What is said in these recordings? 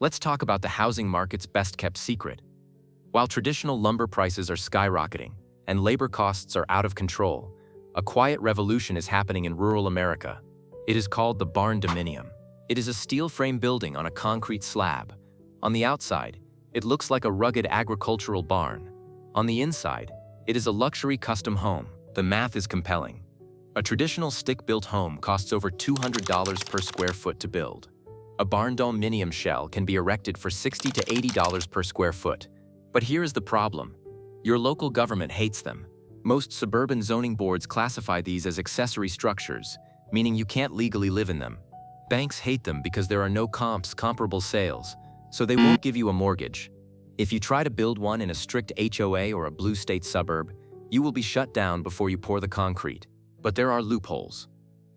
Let's talk about the housing market's best-kept secret. While traditional lumber prices are skyrocketing and labor costs are out of control, a quiet revolution is happening in rural America. It is called the Barndominium. It is a steel frame building on a concrete slab. On the outside, it looks like a rugged agricultural barn. On the inside, it is a luxury custom home. The math is compelling. A traditional stick-built home costs over $200 per square foot to build. A Barndominium shell can be erected for $60 to $80 per square foot. But here is the problem. Your local government hates them. Most suburban zoning boards classify these as accessory structures, meaning you can't legally live in them. Banks hate them because there are no comparable sales, so they won't give you a mortgage. If you try to build one in a strict HOA or a blue state suburb, you will be shut down before you pour the concrete. But there are loopholes.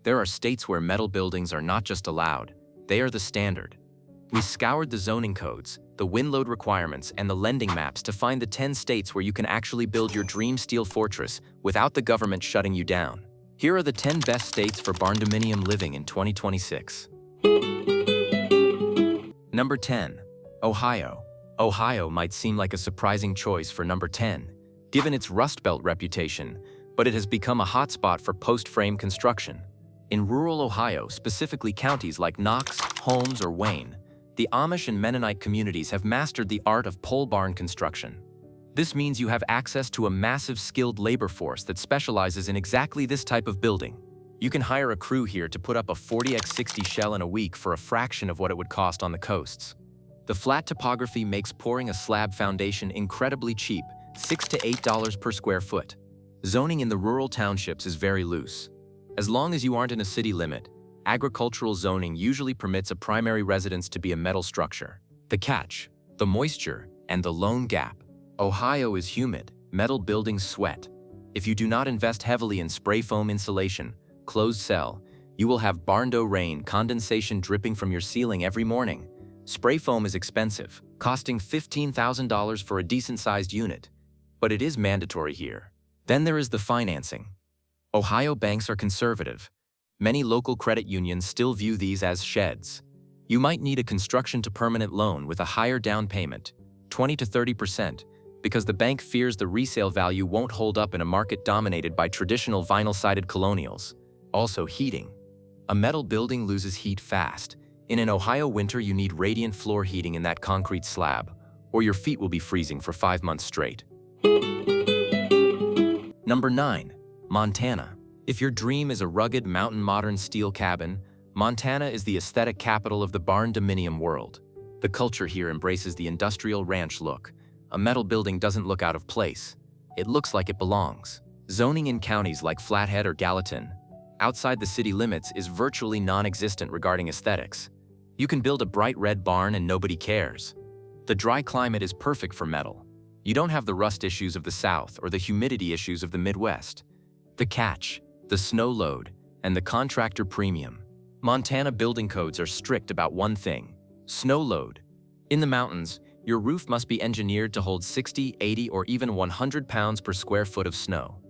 There are states where metal buildings are not just allowed, they are the standard. We scoured the zoning codes, the wind load requirements, and the lending maps to find the 10 states where you can actually build your dream steel fortress without the government shutting you down. Here are the 10 best states for barndominium living in 2026. Number 10. Ohio. Ohio might seem like a surprising choice for number 10, given its Rust Belt reputation, but it has become a hotspot for post-frame construction. In rural Ohio, specifically counties like Knox, Holmes, or Wayne, the Amish and Mennonite communities have mastered the art of pole barn construction. This means you have access to a massive skilled labor force that specializes in exactly this type of building. You can hire a crew here to put up a 40x60 shell in a week for a fraction of what it would cost on the coasts. The flat topography makes pouring a slab foundation incredibly cheap, $6 to $8 per square foot. Zoning in the rural townships is very loose. As long as you aren't in a city limit, agricultural zoning usually permits a primary residence to be a metal structure. The catch, the moisture, and the lone gap. Ohio is humid, metal buildings sweat. If you do not invest heavily in spray foam insulation, closed cell, you will have barndo rain condensation dripping from your ceiling every morning. Spray foam is expensive, costing $15,000 for a decent-sized unit, but it is mandatory here. Then there is the financing. Ohio banks are conservative. Many local credit unions still view these as sheds. You might need a construction-to-permanent loan with a higher down payment, 20 to 30%, because the bank fears the resale value won't hold up in a market dominated by traditional vinyl-sided colonials. Also, heating. A metal building loses heat fast. In an Ohio winter, you need radiant floor heating in that concrete slab, or your feet will be freezing for 5 months straight. Number 9. Montana. If your dream is a rugged mountain modern steel cabin, Montana is the aesthetic capital of the barndominium world. The culture here embraces the industrial ranch look. A metal building doesn't look out of place. It looks like it belongs. Zoning in counties like Flathead or Gallatin, outside the city limits, is virtually non-existent regarding aesthetics. You can build a bright red barn and nobody cares. The dry climate is perfect for metal. You don't have the rust issues of the South or the humidity issues of the Midwest. The catch, the snow load, and the contractor premium. Montana building codes are strict about one thing: snow load. In the mountains, your roof must be engineered to hold 60, 80, or even 100 pounds per square foot of snow.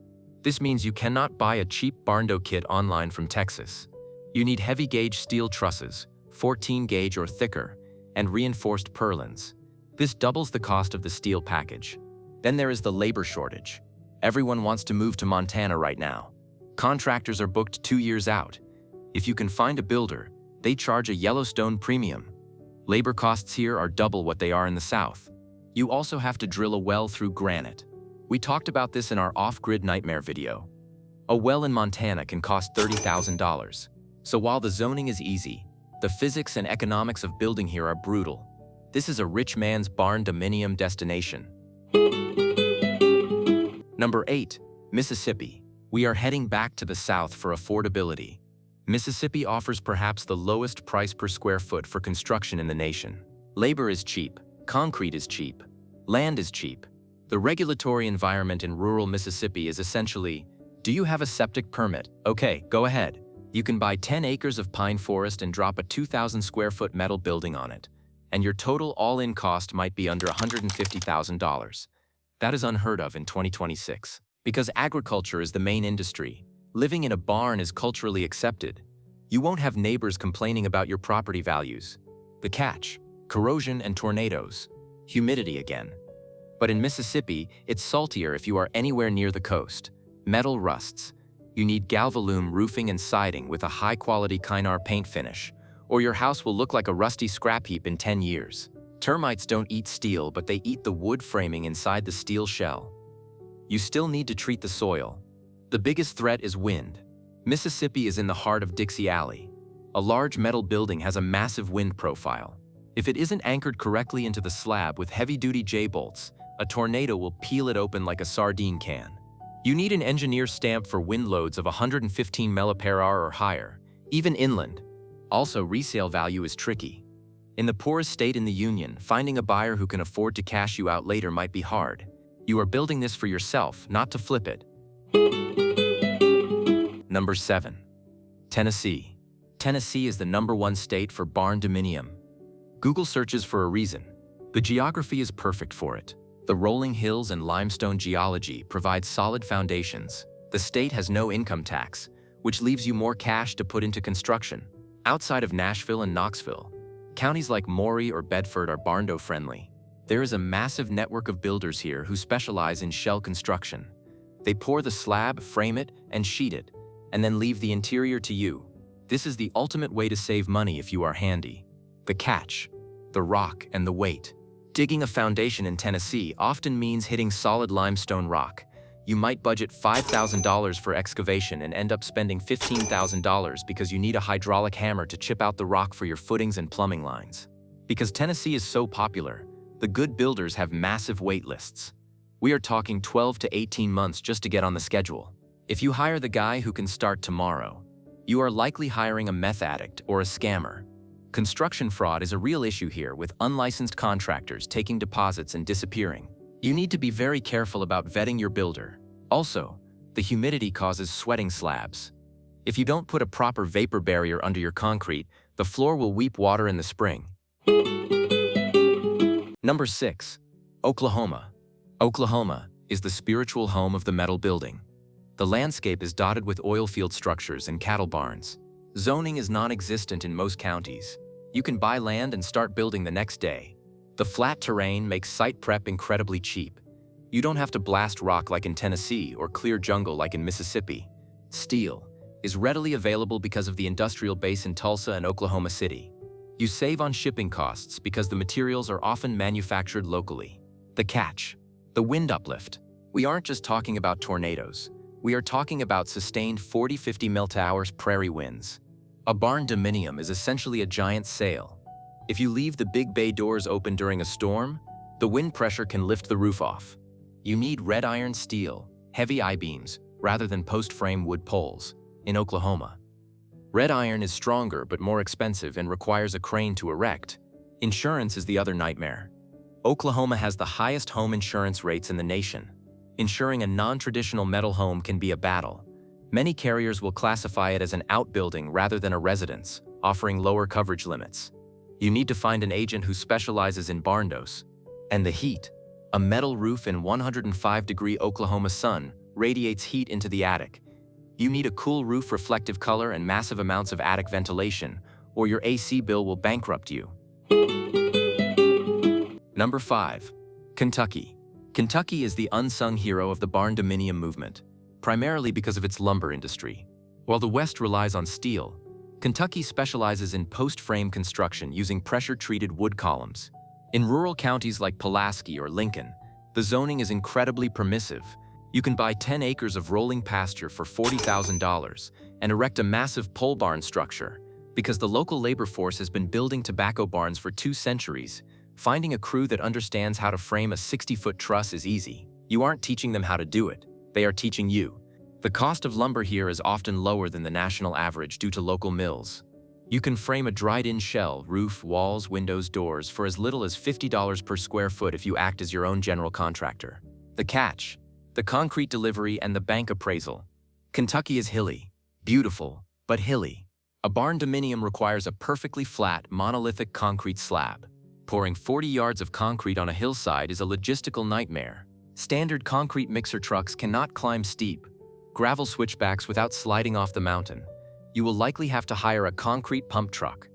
This means you cannot buy a cheap barndo kit online from Texas. You need heavy-gauge steel trusses, 14-gauge or thicker, and reinforced purlins. This doubles the cost of the steel package. Then there is the labor shortage. Everyone wants to move to Montana right now. Contractors are booked 2 years out. If you can find a builder, they charge a Yellowstone premium. Labor costs here are double what they are in the South. You also have to drill a well through granite. We talked about this in our off-grid nightmare video. A well in Montana can cost $30,000. So while the zoning is easy, the physics and economics of building here are brutal. This is a rich man's barndominium destination. Number 8. Mississippi. We are heading back to the South for affordability. Mississippi offers perhaps the lowest price per square foot for construction in the nation. Labor is cheap, concrete is cheap, land is cheap. The regulatory environment in rural Mississippi is essentially, do you have a septic permit? Okay, go ahead. You can buy 10 acres of pine forest and drop a 2,000 square foot metal building on it, and your total all-in cost might be under $150,000. That is unheard of in 2026. Because agriculture is the main industry, living in a barn is culturally accepted. You won't have neighbors complaining about your property values. The catch: corrosion and tornadoes, humidity again. But in Mississippi, it's saltier if you are anywhere near the coast. Metal rusts. You need galvalume roofing and siding with a high-quality Kynar paint finish, or your house will look like a rusty scrap heap in 10 years. Termites don't eat steel, but they eat the wood framing inside the steel shell. You still need to treat the soil. The biggest threat is wind. Mississippi is in the heart of Dixie Alley. A large metal building has a massive wind profile. If it isn't anchored correctly into the slab with heavy-duty J-bolts, a tornado will peel it open like a sardine can. You need an engineer stamp for wind loads of 115 mph or higher, even inland. Also, resale value is tricky. In the poorest state in the Union, finding a buyer who can afford to cash you out later might be hard. You are building this for yourself, not to flip it. Number 7. Tennessee. Tennessee is the #1 state for Barndominium. Google searches for a reason. The geography is perfect for it. The rolling hills and limestone geology provide solid foundations. The state has no income tax, which leaves you more cash to put into construction. Outside of Nashville and Knoxville, counties like Maury or Bedford are Barndo-friendly. There is a massive network of builders here who specialize in shell construction. They pour the slab, frame it, and sheet it, and then leave the interior to you. This is the ultimate way to save money if you are handy. The catch: the rock and the weight. Digging a foundation in Tennessee often means hitting solid limestone rock. You might budget $5,000 for excavation and end up spending $15,000 because you need a hydraulic hammer to chip out the rock for your footings and plumbing lines. Because Tennessee is so popular, the good builders have massive wait lists. We are talking 12 to 18 months just to get on the schedule. If you hire the guy who can start tomorrow, you are likely hiring a meth addict or a scammer. Construction fraud is a real issue here, with unlicensed contractors taking deposits and disappearing. You need to be very careful about vetting your builder. Also, the humidity causes sweating slabs. If you don't put a proper vapor barrier under your concrete, the floor will weep water in the spring. Number 6. Oklahoma. Oklahoma is the spiritual home of the metal building. The landscape is dotted with oil field structures and cattle barns. Zoning is non-existent in most counties. You can buy land and start building the next day. The flat terrain makes site prep incredibly cheap. You don't have to blast rock like in Tennessee or clear jungle like in Mississippi. Steel is readily available because of the industrial base in Tulsa and Oklahoma City. You save on shipping costs because the materials are often manufactured locally. The catch: the wind uplift. We aren't just talking about tornadoes. We are talking about sustained 40-50 mph prairie winds. A barndominium is essentially a giant sail. If you leave the big bay doors open during a storm, the wind pressure can lift the roof off. You need red iron steel, heavy I-beams, rather than post-frame wood poles, in Oklahoma. Red iron is stronger but more expensive and requires a crane to erect. Insurance is the other nightmare. Oklahoma has the highest home insurance rates in the nation. Insuring a non-traditional metal home can be a battle. Many carriers will classify it as an outbuilding rather than a residence, offering lower coverage limits. You need to find an agent who specializes in barndos. And the heat. A metal roof in 105-degree Oklahoma sun radiates heat into the attic. You need a cool roof, reflective color, and massive amounts of attic ventilation, or your AC bill will bankrupt you. Number 5. Kentucky. Kentucky is the unsung hero of the barndominium movement, primarily because of its lumber industry. While the West relies on steel, Kentucky specializes in post-frame construction using pressure-treated wood columns. In rural counties like Pulaski or Lincoln, the zoning is incredibly permissive. You can buy 10 acres of rolling pasture for $40,000 and erect a massive pole barn structure. Because the local labor force has been building tobacco barns for 2 centuries, finding a crew that understands how to frame a 60-foot truss is easy. You aren't teaching them how to do it. They are teaching you. The cost of lumber here is often lower than the national average due to local mills. You can frame a dried-in shell, roof, walls, windows, doors for as little as $50 per square foot if you act as your own general contractor. The catch: the concrete delivery and the bank appraisal. Kentucky is hilly. Beautiful, but hilly. A barndominium requires a perfectly flat, monolithic concrete slab. Pouring 40 yards of concrete on a hillside is a logistical nightmare. Standard concrete mixer trucks cannot climb steep, gravel switchbacks without sliding off the mountain. You will likely have to hire a concrete pump truck.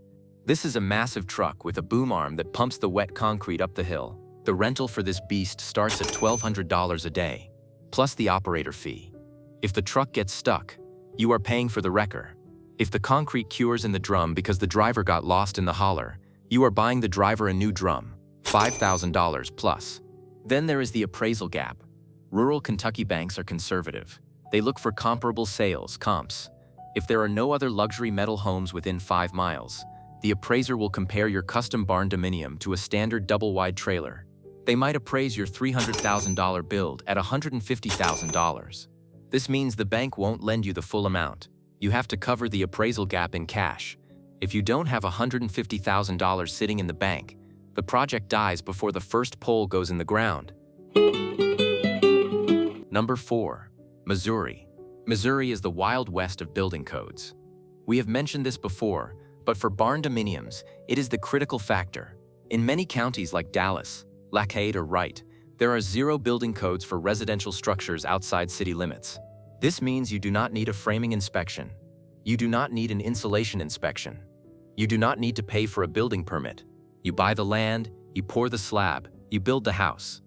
This is a massive truck with a boom arm that pumps the wet concrete up the hill. The rental for this beast starts at $1,200 a day, plus the operator fee. If the truck gets stuck, you are paying for the wrecker. If the concrete cures in the drum because the driver got lost in the holler, you are buying the driver a new drum, $5,000 plus. Then there is the appraisal gap. Rural Kentucky banks are conservative. They look for comparable sales, comps. If there are no other luxury metal homes within 5 miles, the appraiser will compare your custom Barndominium to a standard double-wide trailer. They might appraise your $300,000 build at $150,000. This means the bank won't lend you the full amount. You have to cover the appraisal gap in cash. If you don't have $150,000 sitting in the bank, the project dies before the first pole goes in the ground. Number 4. Missouri. Missouri is the Wild West of building codes. We have mentioned this before, but for barndominiums, it is the critical factor. In many counties like Dallas, Lackaide, or Wright, there are 0 building codes for residential structures outside city limits. This means you do not need a framing inspection. You do not need an insulation inspection. You do not need to pay for a building permit. You buy the land, you pour the slab, you build the house.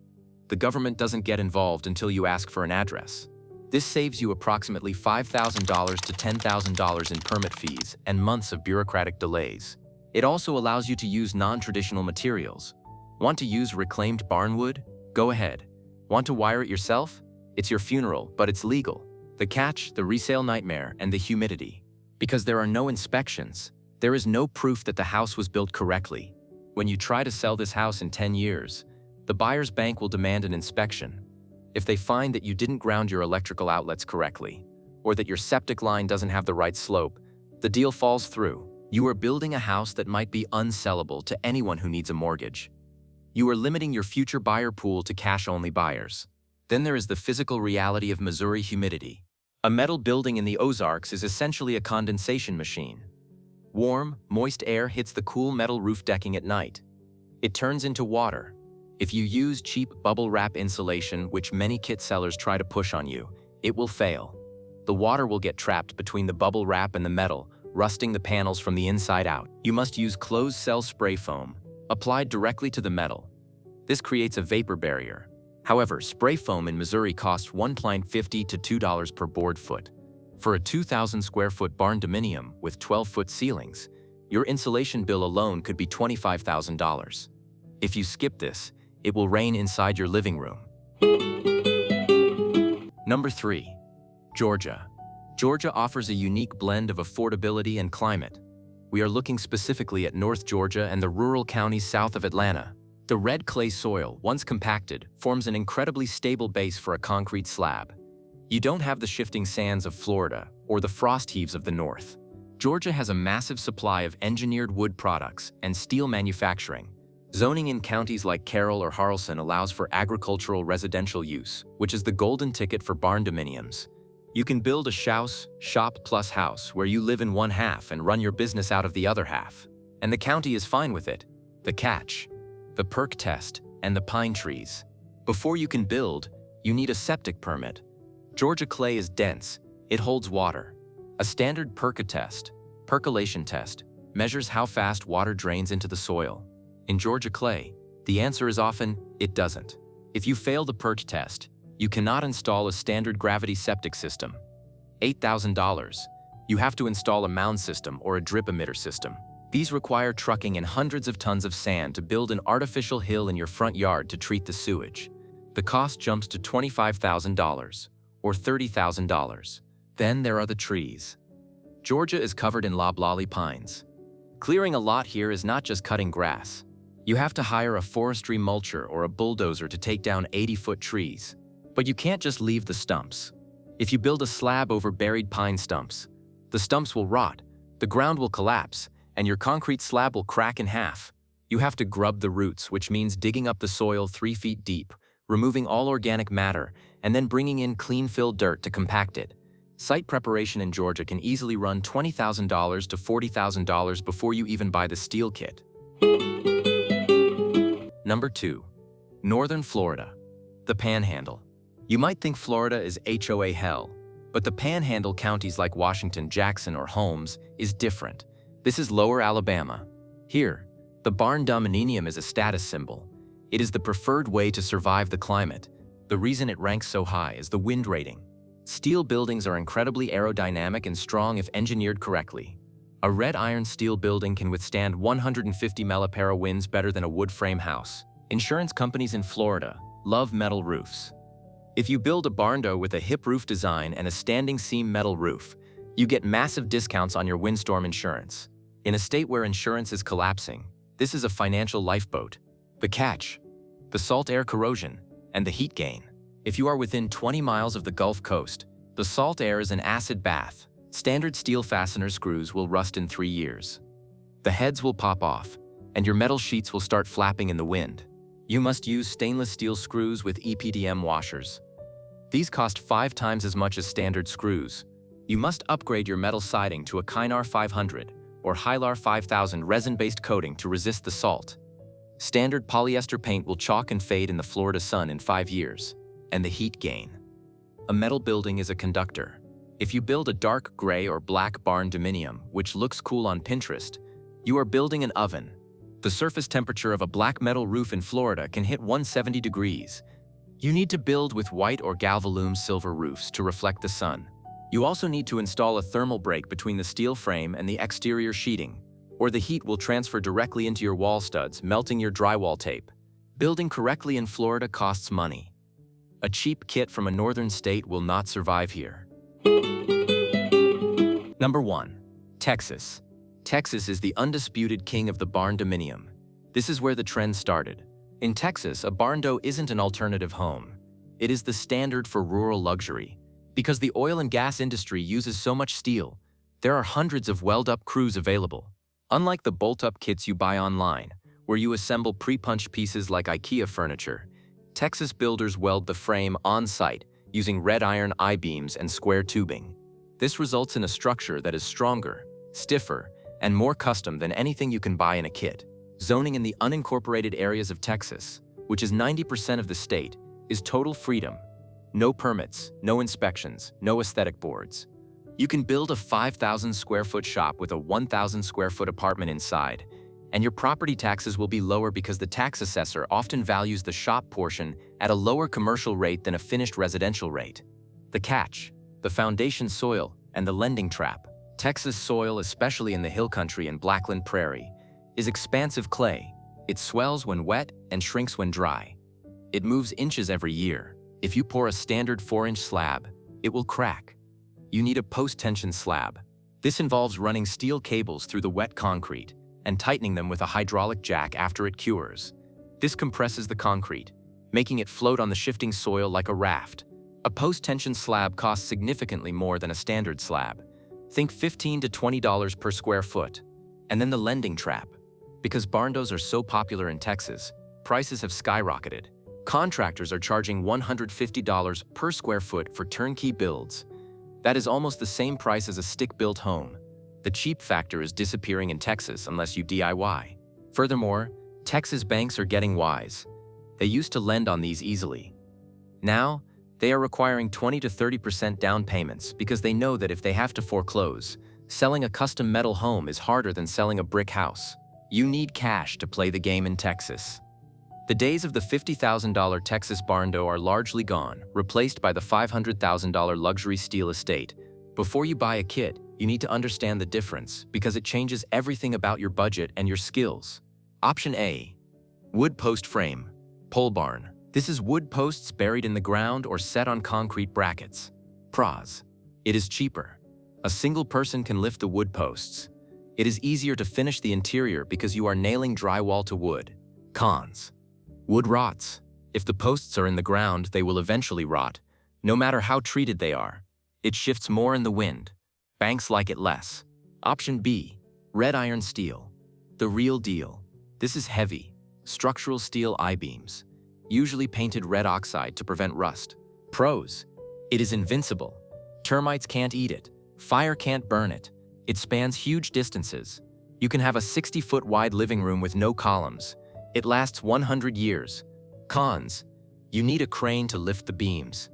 The government doesn't get involved until you ask for an address. This saves you approximately $5,000 to $10,000 in permit fees and months of bureaucratic delays. It also allows you to use non-traditional materials. Want to use reclaimed barnwood? Go ahead. Want to wire it yourself? It's your funeral, but it's legal. The catch, the resale nightmare, and the humidity. Because there are no inspections, there is no proof that the house was built correctly. When you try to sell this house in 10 years, the buyer's bank will demand an inspection. If they find that you didn't ground your electrical outlets correctly, or that your septic line doesn't have the right slope, the deal falls through. You are building a house that might be unsellable to anyone who needs a mortgage. You are limiting your future buyer pool to cash-only buyers. Then there is the physical reality of Missouri humidity. A metal building in the Ozarks is essentially a condensation machine. Warm, moist air hits the cool metal roof decking at night. It turns into water. If you use cheap bubble wrap insulation, which many kit sellers try to push on you, it will fail. The water will get trapped between the bubble wrap and the metal, rusting the panels from the inside out. You must use closed-cell spray foam, applied directly to the metal. This creates a vapor barrier. However, spray foam in Missouri costs $1.50 to $2 per board foot. For a 2,000 square foot barndominium with 12-foot ceilings, your insulation bill alone could be $25,000. If you skip this, it will rain inside your living room. Number 3. Georgia. Georgia offers a unique blend of affordability and climate. We are looking specifically at North Georgia and the rural counties south of Atlanta. The red clay soil, once compacted, forms an incredibly stable base for a concrete slab. You don't have the shifting sands of Florida or the frost heaves of the north. Georgia has a massive supply of engineered wood products and steel manufacturing. Zoning in counties like Carroll or Haralson allows for agricultural residential use, which is the golden ticket for barndominiums. You can build a shop plus house where you live in one half and run your business out of the other half. And the county is fine with it. The catch: the perk test and the pine trees. Before you can build, you need a septic permit. Georgia clay is dense. It holds water. A standard percolation test, measures how fast water drains into the soil. In Georgia clay, the answer is often, it doesn't. If you fail the perk test, you cannot install a standard gravity septic system. $8,000. You have to install a mound system or a drip emitter system. These require trucking in hundreds of tons of sand to build an artificial hill in your front yard to treat the sewage. The cost jumps to $25,000 or $30,000. Then there are the trees. Georgia is covered in loblolly pines. Clearing a lot here is not just cutting grass. You have to hire a forestry mulcher or a bulldozer to take down 80-foot trees. But you can't just leave the stumps. If you build a slab over buried pine stumps, the stumps will rot, the ground will collapse, and your concrete slab will crack in half. You have to grub the roots, which means digging up the soil 3 feet deep, removing all organic matter, and then bringing in clean-filled dirt to compact it. Site preparation in Georgia can easily run $20,000 to $40,000 before you even buy the steel kit. Number 2. Northern Florida. The Panhandle. You might think Florida is HOA hell, but the Panhandle counties like Washington, Jackson, or Holmes is different. This is lower Alabama. Here, the Barndominium is a status symbol. It is the preferred way to survive the climate. The reason it ranks so high is the wind rating. Steel buildings are incredibly aerodynamic and strong if engineered correctly. A red iron steel building can withstand 150 mph winds better than a wood frame house. Insurance companies in Florida love metal roofs. If you build a barndo with a hip roof design and a standing seam metal roof, you get massive discounts on your windstorm insurance. In a state where insurance is collapsing, this is a financial lifeboat. The catch: the salt air corrosion and the heat gain. If you are within 20 miles of the Gulf Coast, the salt air is an acid bath. Standard steel fastener screws will rust in 3 years. The heads will pop off, and your metal sheets will start flapping in the wind. You must use stainless steel screws with EPDM washers. These cost 5 times as much as standard screws. You must upgrade your metal siding to a Kynar 500 or Hylar 5000 resin-based coating to resist the salt. Standard polyester paint will chalk and fade in the Florida sun in 5 years. And the heat gain. A metal building is a conductor. If you build a dark gray or black Barndominium, which looks cool on Pinterest, you are building an oven. The surface temperature of a black metal roof in Florida can hit 170 degrees. You need to build with white or galvalume silver roofs to reflect the sun. You also need to install a thermal break between the steel frame and the exterior sheeting, or the heat will transfer directly into your wall studs, melting your drywall tape. Building correctly in Florida costs money. A cheap kit from a northern state will not survive here. Number 1. Texas. Texas is the undisputed king of the Barndominium. This is where the trend started. In Texas, a barndo isn't an alternative home. It is the standard for rural luxury. Because the oil and gas industry uses so much steel, there are hundreds of weld-up crews available. Unlike the bolt-up kits you buy online, where you assemble pre-punched pieces like IKEA furniture, Texas builders weld the frame on-site using red iron I-beams and square tubing. This results in a structure that is stronger, stiffer, and more custom than anything you can buy in a kit. Zoning in the unincorporated areas of Texas, which is 90% of the state, is total freedom. No permits, no inspections, no aesthetic boards. You can build a 5,000 square foot shop with a 1,000 square foot apartment inside, and your property taxes will be lower because the tax assessor often values the shop portion at a lower commercial rate than a finished residential rate. The catch: the foundation soil and the lending trap. Texas soil, especially in the hill country and Blackland Prairie, is expansive clay. It swells when wet and shrinks when dry. It moves inches every year. If you pour a standard 4-inch slab, it will crack. You need a post-tension slab. This involves running steel cables through the wet concrete and tightening them with a hydraulic jack after it cures. This compresses the concrete, making it float on the shifting soil like a raft. A post-tension slab costs significantly more than a standard slab. Think $15 to $20 per square foot. And then the lending trap. Because barndos are so popular in Texas, prices have skyrocketed. Contractors are charging $150 per square foot for turnkey builds. That is almost the same price as a stick-built home. The cheap factor is disappearing in Texas unless you DIY. Furthermore, Texas banks are getting wise. They used to lend on these easily. Now, they are requiring 20 to 30% down payments because they know that if they have to foreclose, selling a custom metal home is harder than selling a brick house. You need cash to play the game in Texas. The days of the $50,000 Texas barndo are largely gone, replaced by the $500,000 luxury steel estate. Before you buy a kit, you need to understand the difference because it changes everything about your budget and your skills. Option A. Wood post frame. Pole barn. This is wood posts buried in the ground or set on concrete brackets. Pros. It is cheaper. A single person can lift the wood posts. It is easier to finish the interior because you are nailing drywall to wood. Cons. Wood rots. If the posts are in the ground, they will eventually rot, no matter how treated they are. It shifts more in the wind. Banks like it less. Option B. Red iron steel. The real deal. This is heavy, structural steel I-beams, usually painted red oxide to prevent rust. Pros. It is invincible. Termites can't eat it. Fire can't burn it. It spans huge distances. You can have a 60-foot wide living room with no columns. It lasts 100 years. Cons. You need a crane to lift the beams.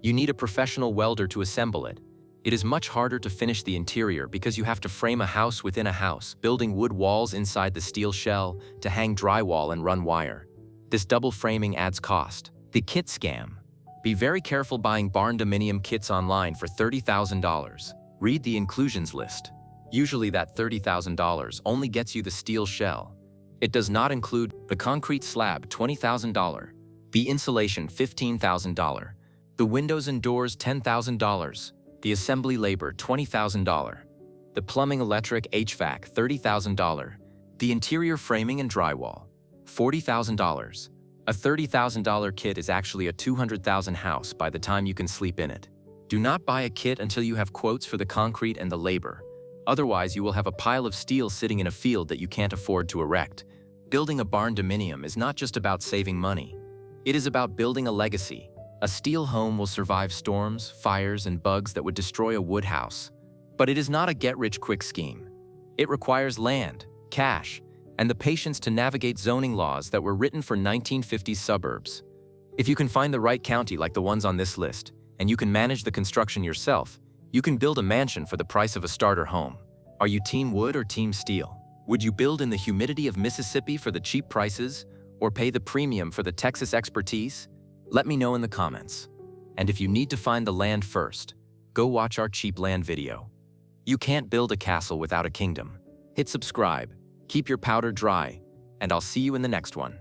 You need a professional welder to assemble it. It is much harder to finish the interior because you have to frame a house within a house, building wood walls inside the steel shell to hang drywall and run wire. This double framing adds cost. The kit scam. Be very careful buying Barndominium kits online for $30,000. Read the inclusions list. Usually that $30,000 only gets you the steel shell. It does not include the concrete slab $20,000, the insulation $15,000, the windows and doors $10,000, the assembly labor $20,000, the plumbing, electric, HVAC $30,000, the interior framing and drywall $40,000. A $30,000 kit is actually a $200,000 house by the time you can sleep in it. Do not buy a kit until you have quotes for the concrete and the labor. Otherwise, you will have a pile of steel sitting in a field that you can't afford to erect. Building a Barndominium is not just about saving money. It is about building a legacy. A steel home will survive storms, fires, and bugs that would destroy a wood house. But it is not a get-rich-quick scheme. It requires land, cash, and the patience to navigate zoning laws that were written for 1950s suburbs. If you can find the right county like the ones on this list, and you can manage the construction yourself, you can build a mansion for the price of a starter home. Are you team wood or team steel? Would you build in the humidity of Mississippi for the cheap prices, or pay the premium for the Texas expertise? Let me know in the comments. And if you need to find the land first, go watch our cheap land video. You can't build a castle without a kingdom. Hit subscribe, keep your powder dry, and I'll see you in the next one.